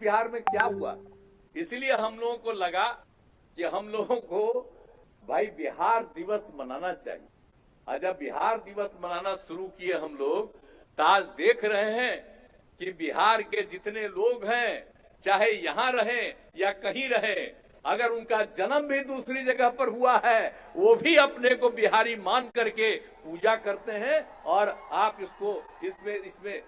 बिहार में क्या हुआ। इसलिए हम लोगों को लगा कि हम लोगों को भाई बिहार दिवस मनाना चाहिए। और जब बिहार दिवस मनाना शुरू किए हम लोग, तो आज देख रहे हैं कि बिहार के जितने लोग हैं, चाहे यहाँ रहें या कहीं रहें, अगर उनका जन्म भी दूसरी जगह पर हुआ है, वो भी अपने को बिहारी मान करके पूजा करते हैं और आप इसमें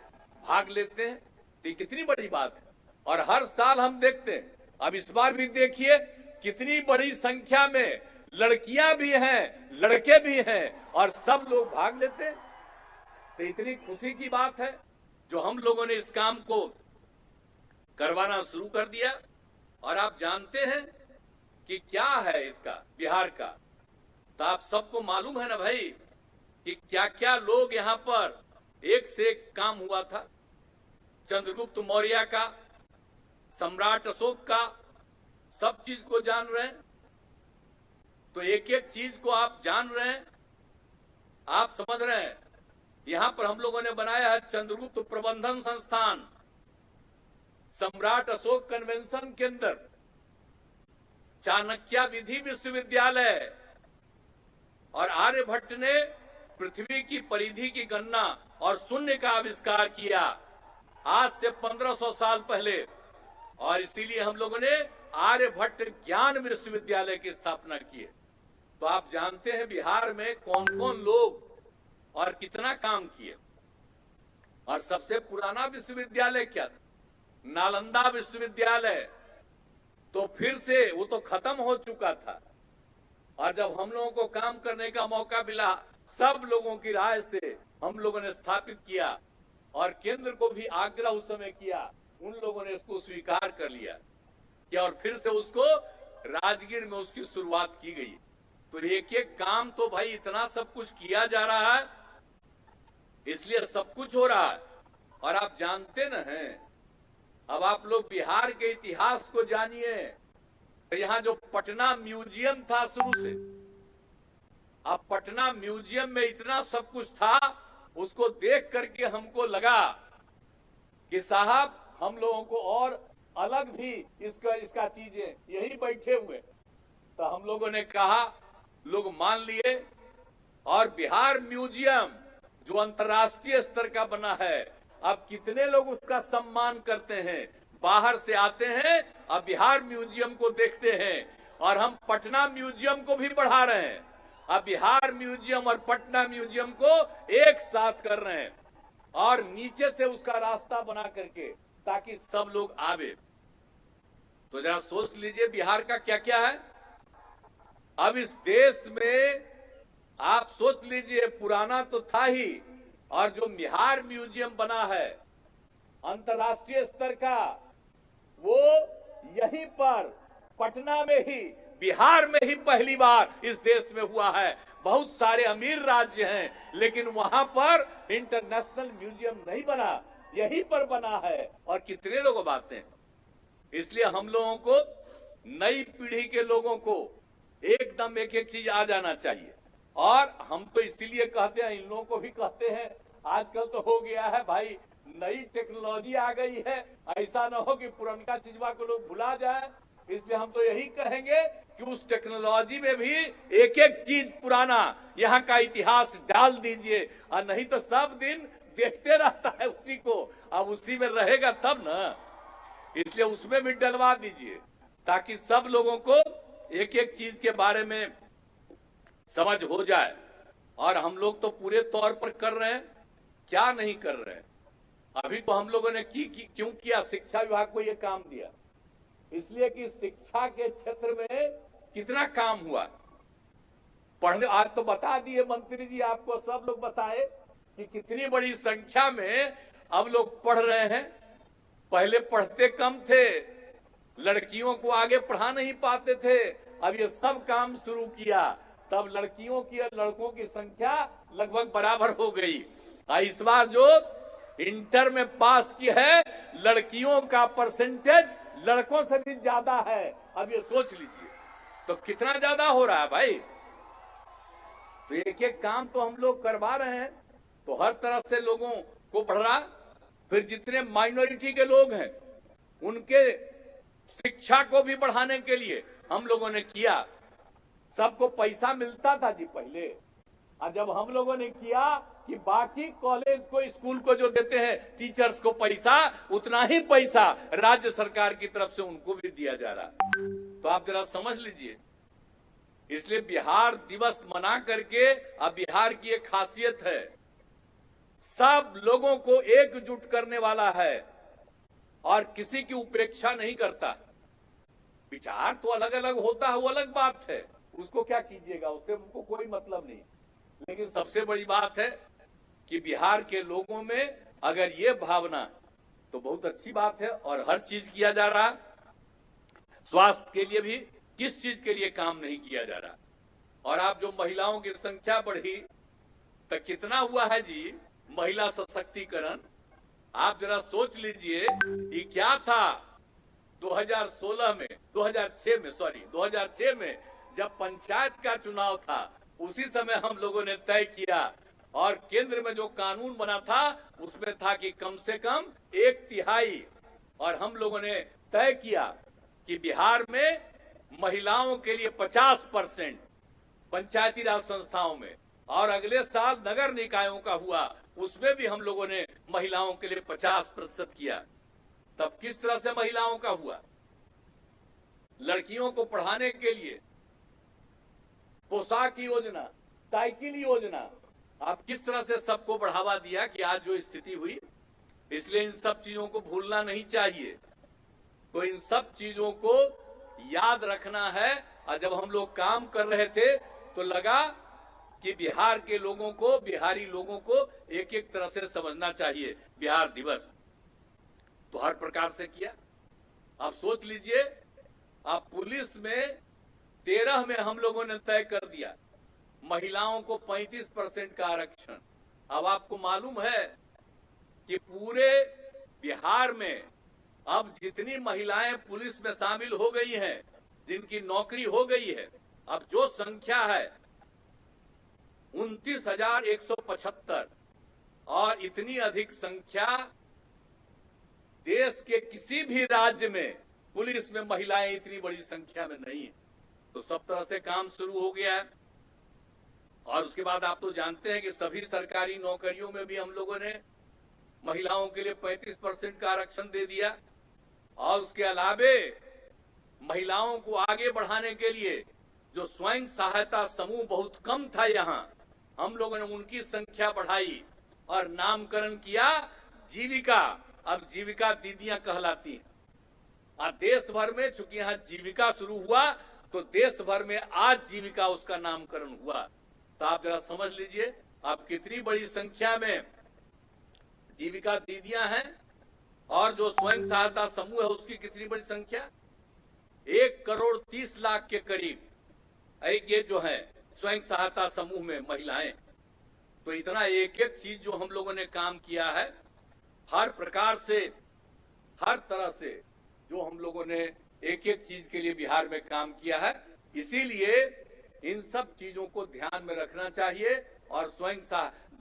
भाग लेते हैं। तो कितनी बड़ी बात है। और हर साल हम देखते हैं, अब इस बार भी देखिए कितनी बड़ी संख्या में लड़कियां भी हैं, लड़के भी हैं और सब लोग भाग लेते हैं। तो इतनी खुशी की बात है जो हम लोगों ने इस काम को करवाना शुरू कर दिया। और आप जानते हैं कि क्या है इसका बिहार का, तो आप सबको मालूम है ना भाई कि क्या क्या लोग यहाँ पर एक से एक काम हुआ था। चंद्रगुप्त मौर्य का, सम्राट अशोक का, सब चीज को जान रहे हैं। तो एक एक चीज को आप जान रहे हैं, आप समझ रहे हैं। यहां पर हम लोगों ने बनाया है चंद्रगुप्त प्रबंधन संस्थान, सम्राट अशोक कन्वेंशन केंद्र, चाणक्य विधि विश्वविद्यालय और आर्यभट्ट ने पृथ्वी की परिधि की गणना और शून्य का आविष्कार किया आज से 1500 साल पहले। और इसीलिए हम लोगों ने आर्यभट्ट ज्ञान विश्वविद्यालय की स्थापना की है। तो आप जानते हैं बिहार में कौन कौन लोग और कितना काम किए। और सबसे पुराना विश्वविद्यालय क्या था? नालंदा विश्वविद्यालय। तो फिर से वो तो खत्म हो चुका था। और जब हम लोगों को काम करने का मौका मिला, सब लोगों की राय से हम लोगों ने स्थापित किया और केंद्र को भी आग्रह उस समय किया, उन लोगों ने इसको स्वीकार कर लिया कि और फिर से उसको राजगीर में उसकी शुरुआत की गई। तो एक एक काम तो भाई इतना सब कुछ किया जा रहा है, इसलिए सब कुछ हो रहा है। और आप जानते न हैं, अब आप लोग बिहार के इतिहास को जानिए। तो यहाँ जो पटना म्यूजियम था शुरू से, अब पटना म्यूजियम में इतना सब कुछ था, उसको देख करके हमको लगा कि साहब हम लोगों को और अलग भी इसका चीजें यही बैठे हुए। तो हम लोगों ने कहा, लोग मान लिए। और बिहार म्यूजियम जो अंतर्राष्ट्रीय स्तर का बना है, अब कितने लोग उसका सम्मान करते हैं, बाहर से आते हैं अब बिहार म्यूजियम को देखते हैं। और हम पटना म्यूजियम को भी बढ़ा रहे हैं। अब बिहार म्यूजियम और पटना म्यूजियम को एक साथ कर रहे हैं और नीचे से उसका रास्ता बना करके ताकि सब लोग आवे। तो जरा सोच लीजिए बिहार का क्या क्या है। अब इस देश में आप सोच लीजिए, पुराना तो था ही, और जो बिहार म्यूजियम बना है अंतर्राष्ट्रीय स्तर का, वो यहीं पर पटना में ही, बिहार में ही पहली बार इस देश में हुआ है। बहुत सारे अमीर राज्य हैं लेकिन वहां पर इंटरनेशनल म्यूजियम नहीं बना, यहीं पर बना है। और कितने लोग आते हैं। इसलिए हम लोगों को, नई पीढ़ी के लोगों को एकदम एक एक चीज आ जाना चाहिए। और हम तो इसीलिए कहते हैं, इन लोगों को भी कहते हैं, आजकल तो हो गया है भाई, नई टेक्नोलॉजी आ गई है, ऐसा ना हो कि पुराना चीजवा को लोग भुला जाए। इसलिए हम तो यही कहेंगे कि उस टेक्नोलॉजी में भी एक एक चीज पुराना यहाँ का इतिहास डाल दीजिए। और नहीं तो सब दिन देखते रहता है उसी को, अब उसी में रहेगा तब ना। इसलिए उसमें भी डलवा दीजिए ताकि सब लोगों को एक एक चीज के बारे में समझ हो जाए। और हम लोग तो पूरे तौर पर कर रहे हैं, क्या नहीं कर रहे हैं। अभी तो हम लोगों ने क्यों किया, शिक्षा विभाग को ये काम दिया, इसलिए कि शिक्षा के क्षेत्र में कितना काम हुआ। पढ़ने आज तो बता दिए मंत्री जी, आपको सब लोग बताए कि कितनी बड़ी संख्या में अब लोग पढ़ रहे हैं। पहले पढ़ते कम थे, लड़कियों को आगे पढ़ा नहीं पाते थे। अब ये सब काम शुरू किया, तब लड़कियों की और लड़कों की संख्या लगभग बराबर हो गई। इस बार जो इंटर में पास की है, लड़कियों का परसेंटेज लड़कों से भी ज्यादा है। अब ये सोच लीजिए तो कितना ज्यादा हो रहा है भाई। तो एक एक काम तो हम लोग करवा रहे हैं, तो हर तरह से लोगों को बढ़ रहा। फिर जितने माइनॉरिटी के लोग हैं उनके शिक्षा को भी बढ़ाने के लिए हम लोगों ने किया। सबको पैसा मिलता था जी पहले, और जब हम लोगों ने किया कि बाकी कॉलेज को, स्कूल को जो देते हैं टीचर्स को पैसा, उतना ही पैसा राज्य सरकार की तरफ से उनको भी दिया जा रहा। तो आप जरा समझ लीजिए। इसलिए बिहार दिवस मना करके, अब बिहार की एक खासियत है, सब लोगों को एकजुट करने वाला है और किसी की उपेक्षा नहीं करता। विचार तो अलग अलग होता है, वो अलग बात है, उसको क्या कीजिएगा, उससे हमको कोई मतलब नहीं। लेकिन सबसे बड़ी बात है कि बिहार के लोगों में अगर ये भावना, तो बहुत अच्छी बात है। और हर चीज किया जा रहा, स्वास्थ्य के लिए भी किस चीज के लिए काम नहीं किया जा रहा। और आप जो महिलाओं की संख्या बढ़ी, तो कितना हुआ है जी महिला सशक्तिकरण। आप जरा सोच लीजिए कि क्या था 2006 में जब पंचायत का चुनाव था, उसी समय हम लोगों ने तय किया, और केंद्र में जो कानून बना था उसमें था कि कम से कम 1/3, और हम लोगों ने तय किया कि बिहार में महिलाओं के लिए 50% पंचायती राज संस्थाओं में, और अगले साल नगर निकायों का हुआ, उसमें भी हम लोगों ने महिलाओं के लिए 50% किया। तब किस तरह से महिलाओं का हुआ? लड़कियों को पढ़ाने के लिए पोशाक योजना, साइकिल योजना, आप किस तरह से सबको बढ़ावा दिया कि आज जो स्थिति हुई। इसलिए इन सब चीजों को भूलना नहीं चाहिए। तो इन सब चीजों को याद रखना है। और जब हम लोग काम कर रहे थे तो लगा कि बिहार के लोगों को, बिहारी लोगों को एक एक तरह से समझना चाहिए। बिहार दिवस तो हर प्रकार से किया। आप सोच लीजिए, आप पुलिस में 13 में हम लोगों ने तय कर दिया महिलाओं को 35% का आरक्षण। अब आपको मालूम है कि पूरे बिहार में अब जितनी महिलाएं पुलिस में शामिल हो गई हैं, जिनकी नौकरी हो गई है, अब जो संख्या है 29,175, और इतनी अधिक संख्या देश के किसी भी राज्य में पुलिस में महिलाएं इतनी बड़ी संख्या में नहीं है। तो सब तरह से काम शुरू हो गया है। और उसके बाद आप तो जानते हैं कि सभी सरकारी नौकरियों में भी हम लोगों ने महिलाओं के लिए 35% का आरक्षण दे दिया। और उसके अलावे महिलाओं को आगे बढ़ाने के लिए जो स्वयं सहायता समूह बहुत कम था यहाँ, हम लोगों ने उनकी संख्या बढ़ाई और नामकरण किया जीविका। अब जीविका दीदियां कहलाती हैं। और देश भर में चूंकि यहाँ जीविका शुरू हुआ, तो देश भर में आज जीविका उसका नामकरण हुआ। तो आप जरा समझ लीजिए आप कितनी बड़ी संख्या में जीविका दीदियां हैं, और जो स्वयं सहायता समूह है उसकी कितनी बड़ी संख्या, 1,30,00,000 के करीब ये जो है स्वयं सहायता समूह में महिलाएं। तो इतना एक एक चीज जो हम लोगों ने काम किया है, हर प्रकार से, हर तरह से जो हम लोगों ने एक एक चीज के लिए बिहार में काम किया है। इसीलिए इन सब चीजों को ध्यान में रखना चाहिए। और स्वयं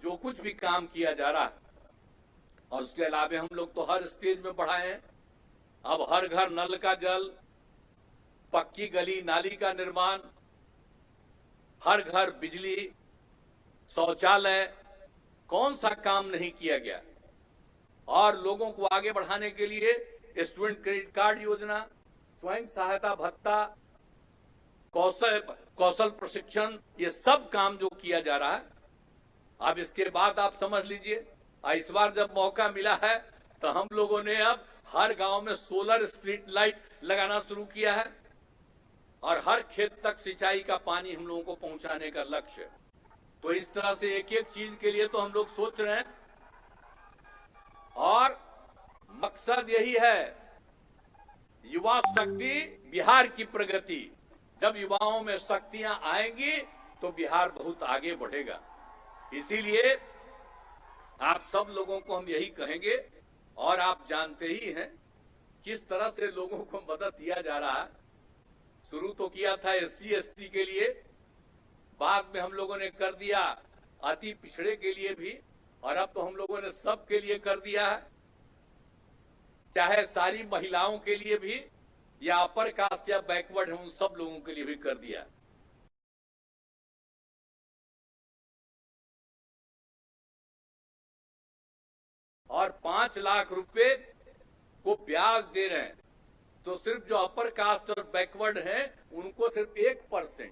जो कुछ भी काम किया जा रहा है, और उसके अलावा हम लोग तो हर स्टेज में बढ़ाए हैं। अब हर घर नल का जल, पक्की गली नाली का निर्माण, हर घर बिजली, शौचालय, कौन सा काम नहीं किया गया। और लोगों को आगे बढ़ाने के लिए स्टूडेंट क्रेडिट कार्ड योजना, स्वयं सहायता भत्ता, कौशल प्रशिक्षण, ये सब काम जो किया जा रहा है। अब इसके बाद आप समझ लीजिए, इस बार जब मौका मिला है तो हम लोगों ने अब हर गांव में सोलर स्ट्रीट लाइट लगाना शुरू किया है, और हर खेत तक सिंचाई का पानी हम लोगों को पहुंचाने का लक्ष्य है। तो इस तरह से एक एक चीज के लिए तो हम लोग सोच रहे हैं, और मकसद यही है, युवा शक्ति, बिहार की प्रगति। जब युवाओं में शक्तियां आएंगी तो बिहार बहुत आगे बढ़ेगा। इसीलिए आप सब लोगों को हम यही कहेंगे, और आप जानते ही हैं किस तरह से लोगों को मदद दिया जा रहा है। शुरू तो किया था SC ST के लिए, बाद में हम लोगों ने कर दिया अति पिछड़े के लिए भी, और अब तो हम लोगों ने सब के लिए कर दिया है। चाहे सारी महिलाओं के लिए भी या अपर कास्ट या बैकवर्ड है उन सब लोगों के लिए भी कर दिया। और 5 लाख रुपए को ब्याज दे रहे हैं, तो सिर्फ जो अपर कास्ट और बैकवर्ड हैं उनको सिर्फ 1%,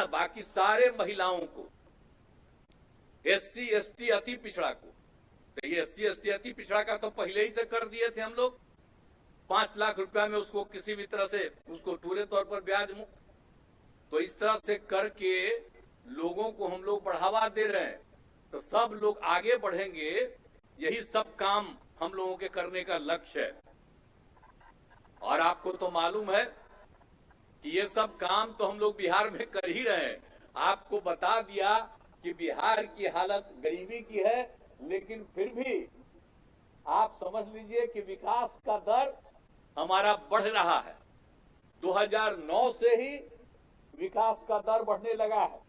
बाकी सारे महिलाओं को, SC ST अति पिछड़ा को, तो ये SC ST अति पिछड़ा का तो पहले ही से कर दिए थे हम लोग। 5 लाख रुपया में उसको किसी भी तरह से उसको पूरे तौर पर ब्याज मुक्त, तो इस तरह से करके लोगों को हम लोग बढ़ावा दे रहे हैं, तो सब लोग आगे बढ़ेंगे। यही सब काम हम लोगों के करने का लक्ष्य है। और आपको तो मालूम है कि ये सब काम तो हम लोग बिहार में कर ही रहे हैं। आपको बता दिया कि बिहार की हालत गरीबी की है, लेकिन फिर भी आप समझ लीजिए कि विकास का दर हमारा बढ़ रहा है। 2009 से ही विकास का दर बढ़ने लगा है,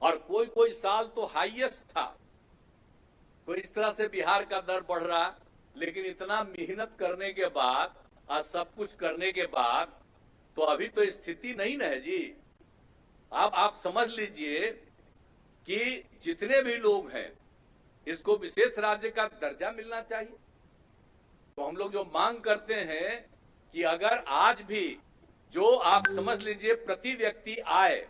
और कोई कोई साल तो हाईएस्ट था। तो इस तरह से बिहार का दर बढ़ रहा, लेकिन इतना मेहनत करने के बाद, आज सब कुछ करने के बाद, तो अभी तो स्थिति नहीं न है जी। अब आप समझ लीजिए कि जितने भी लोग हैं इसको विशेष राज्य का दर्जा मिलना चाहिए। तो हम लोग जो मांग करते हैं कि अगर आज भी जो आप समझ लीजिए प्रति व्यक्ति आय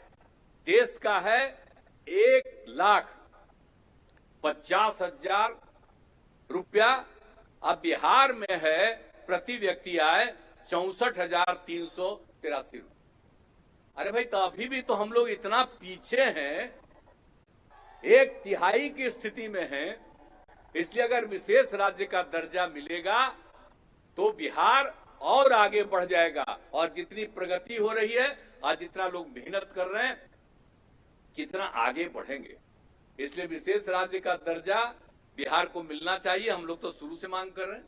देश का है 1,50,000 रुपया, अब बिहार में है प्रति व्यक्ति आय 64,383 रुपये। अरे भाई, तो अभी भी तो हम लोग इतना पीछे हैं, 1/3 की स्थिति में हैं। इसलिए अगर विशेष राज्य का दर्जा मिलेगा तो बिहार और आगे बढ़ जाएगा, और जितनी प्रगति हो रही है और जितना लोग मेहनत कर रहे हैं कितना आगे बढ़ेंगे। इसलिए विशेष राज्य का दर्जा बिहार को मिलना चाहिए। हम लोग तो शुरू से मांग कर रहे हैं।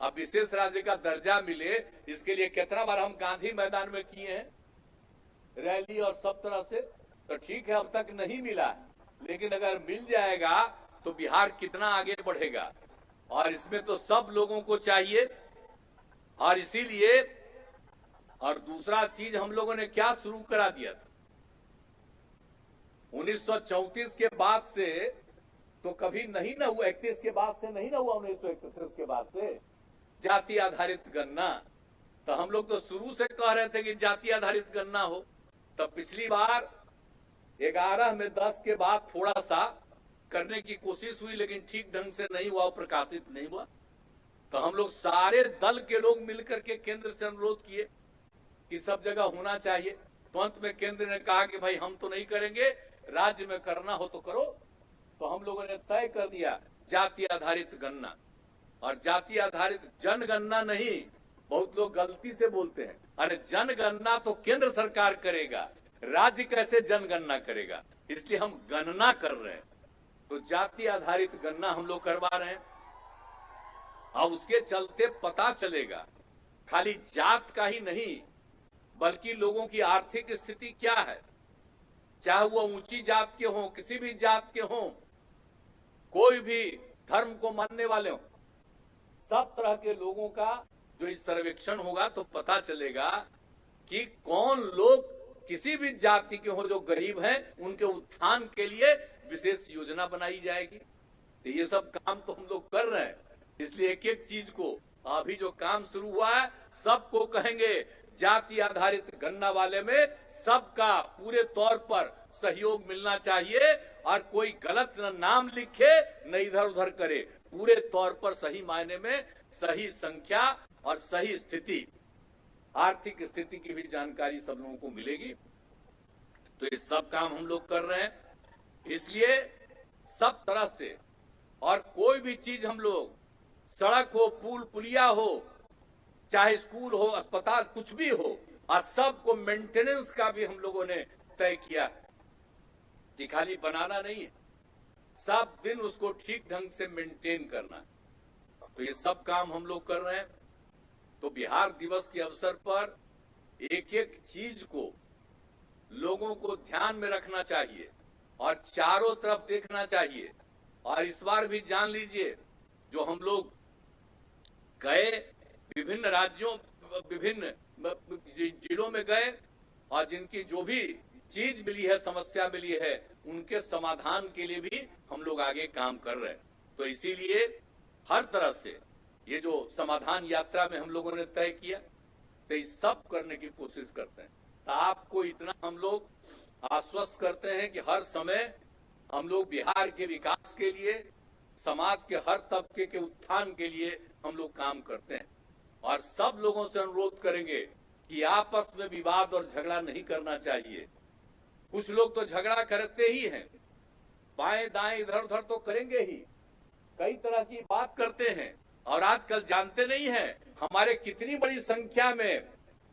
अब विशेष राज्य का दर्जा मिले, इसके लिए कितना बार हम गांधी मैदान में किए हैं रैली और सब तरह से, तो ठीक है अब तक नहीं मिला है, लेकिन अगर मिल जाएगा तो बिहार कितना आगे बढ़ेगा। और इसमें तो सब लोगों को चाहिए। और इसीलिए, और दूसरा चीज हम लोगों ने क्या शुरू करा दिया था 1934 के बाद से, तो कभी नहीं ना हुआ, 31 के बाद से नहीं ना हुआ, 1931 के बाद से जाति आधारित गणना। तो हम लोग तो शुरू से कह रहे थे कि जाति आधारित गणना हो। तो पिछली बार 11 में 10 के बाद थोड़ा सा करने की कोशिश हुई, लेकिन ठीक ढंग से नहीं हुआ, प्रकाशित नहीं हुआ। तो हम लोग सारे दल के लोग मिलकर के केंद्र से अनुरोध किए कि सब जगह होना चाहिए। तो अंत में केंद्र ने कहा कि भाई हम तो नहीं करेंगे, राज्य में करना हो तो करो। तो हम लोगों ने तय कर दिया जाति आधारित गणना। और जाति आधारित जनगणना नहीं, बहुत लोग गलती से बोलते हैं, अरे जनगणना तो केंद्र सरकार करेगा, राज्य कैसे जनगणना करेगा। इसलिए हम गणना कर रहे हैं। तो जाति आधारित गणना हम लोग करवा रहे हैं। और उसके चलते पता चलेगा खाली जात का ही नहीं, बल्कि लोगों की आर्थिक स्थिति क्या है, चाहे वो ऊंची जात के हों, किसी भी जात के हों, कोई भी धर्म को मानने वाले हों, सब तरह के लोगों का जो इस सर्वेक्षण होगा तो पता चलेगा कि कौन लोग किसी भी जाति के हो जो गरीब हैं, उनके उत्थान के लिए विशेष योजना बनाई जाएगी। तो ये सब काम तो हम लोग कर रहे हैं। इसलिए एक एक चीज को, अभी जो काम शुरू हुआ है, सबको कहेंगे जाति आधारित गणना वाले में सबका पूरे तौर पर सहयोग मिलना चाहिए। और कोई गलत न नाम लिखे न इधर उधर करे, पूरे तौर पर सही मायने में सही संख्या और सही स्थिति, आर्थिक स्थिति की भी जानकारी सब लोगों को मिलेगी। तो ये सब काम हम लोग कर रहे हैं। इसलिए सब तरह से, और कोई भी चीज हम लोग, सड़क हो, पुल पुलिया हो, चाहे स्कूल हो, अस्पताल, कुछ भी हो, और सबको मेंटेनेंस का भी हम लोगों ने तय किया कि खाली बनाना नहीं है, सब दिन उसको ठीक ढंग से मेंटेन करना है। तो ये सब काम हम लोग कर रहे हैं। तो बिहार दिवस के अवसर पर एक एक चीज को लोगों को ध्यान में रखना चाहिए और चारों तरफ देखना चाहिए। और इस बार भी जान लीजिए, जो हम लोग गए, विभिन्न राज्यों, विभिन्न जिलों में गए और जिनकी जो भी चीज मिली है, समस्या मिली है, उनके समाधान के लिए भी हम लोग आगे काम कर रहे हैं। तो इसीलिए हर तरह से ये जो समाधान यात्रा में हम लोगों ने तय किया, तो इस सब करने की कोशिश करते हैं। तो आपको इतना हम लोग आश्वस्त करते हैं कि हर समय हम लोग बिहार के विकास के लिए, समाज के हर तबके के उत्थान के लिए हम लोग काम करते हैं। और सब लोगों से अनुरोध करेंगे कि आपस में विवाद और झगड़ा नहीं करना चाहिए। कुछ लोग तो झगड़ा करते ही हैं, बाएं दाएं इधर उधर तो करेंगे ही, कई तरह की बात करते हैं। और आजकल जानते नहीं हैं हमारे कितनी बड़ी संख्या में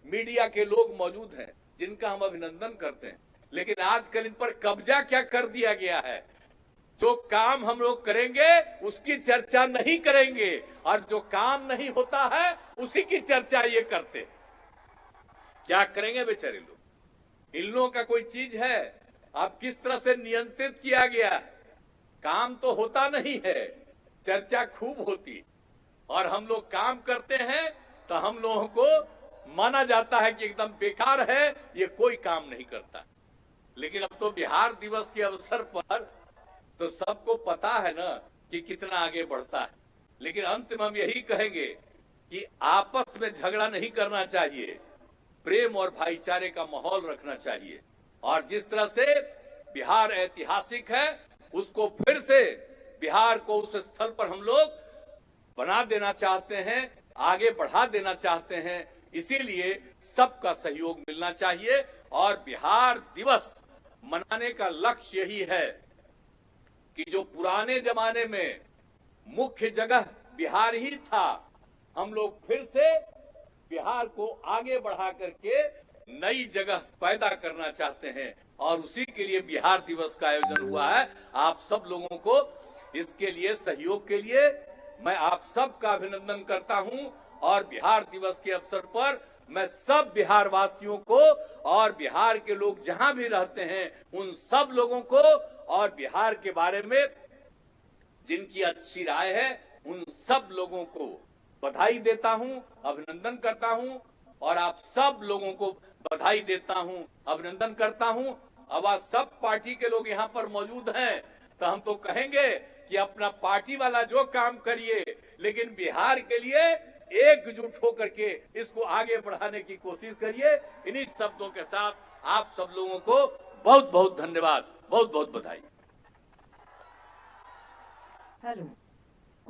मीडिया के लोग मौजूद हैं, जिनका हम अभिनंदन करते हैं। लेकिन आजकल इन पर कब्जा क्या कर दिया गया है। जो काम हम लोग करेंगे उसकी चर्चा नहीं करेंगे, और जो काम नहीं होता है उसी की चर्चा ये करते। क्या करेंगे बेचारे लोग। इन लोगों का कोई चीज है, अब किस तरह से नियंत्रित किया गया है। काम तो होता नहीं है, चर्चा खूब होती, और हम लोग काम करते हैं तो हम लोगों को माना जाता है कि एकदम बेकार है, ये कोई काम नहीं करता। लेकिन अब तो बिहार दिवस के अवसर पर तो सबको पता है ना कि कितना आगे बढ़ता है। लेकिन अंत में हम यही कहेंगे कि आपस में झगड़ा नहीं करना चाहिए, प्रेम और भाईचारे का माहौल रखना चाहिए। और जिस तरह से बिहार ऐतिहासिक है, उसको फिर से बिहार को उस स्थल पर हम लोग बना देना चाहते हैं, आगे बढ़ा देना चाहते हैं। इसीलिए सबका सहयोग मिलना चाहिए। और बिहार दिवस मनाने का लक्ष्य यही है कि जो पुराने जमाने में मुख्य जगह बिहार ही था, हम लोग फिर से बिहार को आगे बढ़ा करके नई जगह पैदा करना चाहते हैं। और उसी के लिए बिहार दिवस का आयोजन हुआ है। आप सब लोगों को इसके लिए, सहयोग के लिए मैं आप सबका अभिनंदन करता हूं। और बिहार दिवस के अवसर पर मैं सब बिहार वासियों को और बिहार के लोग जहां भी रहते हैं उन सब लोगों को, और बिहार के बारे में जिनकी अच्छी राय है, उन सब लोगों को बधाई देता हूं, अभिनंदन करता हूं। और आप सब लोगों को बधाई देता हूं, अभिनंदन करता हूं। अब आज सब पार्टी के लोग यहाँ पर मौजूद हैं, तो हम तो कहेंगे कि अपना पार्टी वाला जो काम करिए, लेकिन बिहार के लिए एकजुट होकर के इसको आगे बढ़ाने की कोशिश करिए। इन्हीं शब्दों के साथ आप सब लोगों को बहुत बहुत धन्यवाद, बहुत बहुत बधाई। हेलो।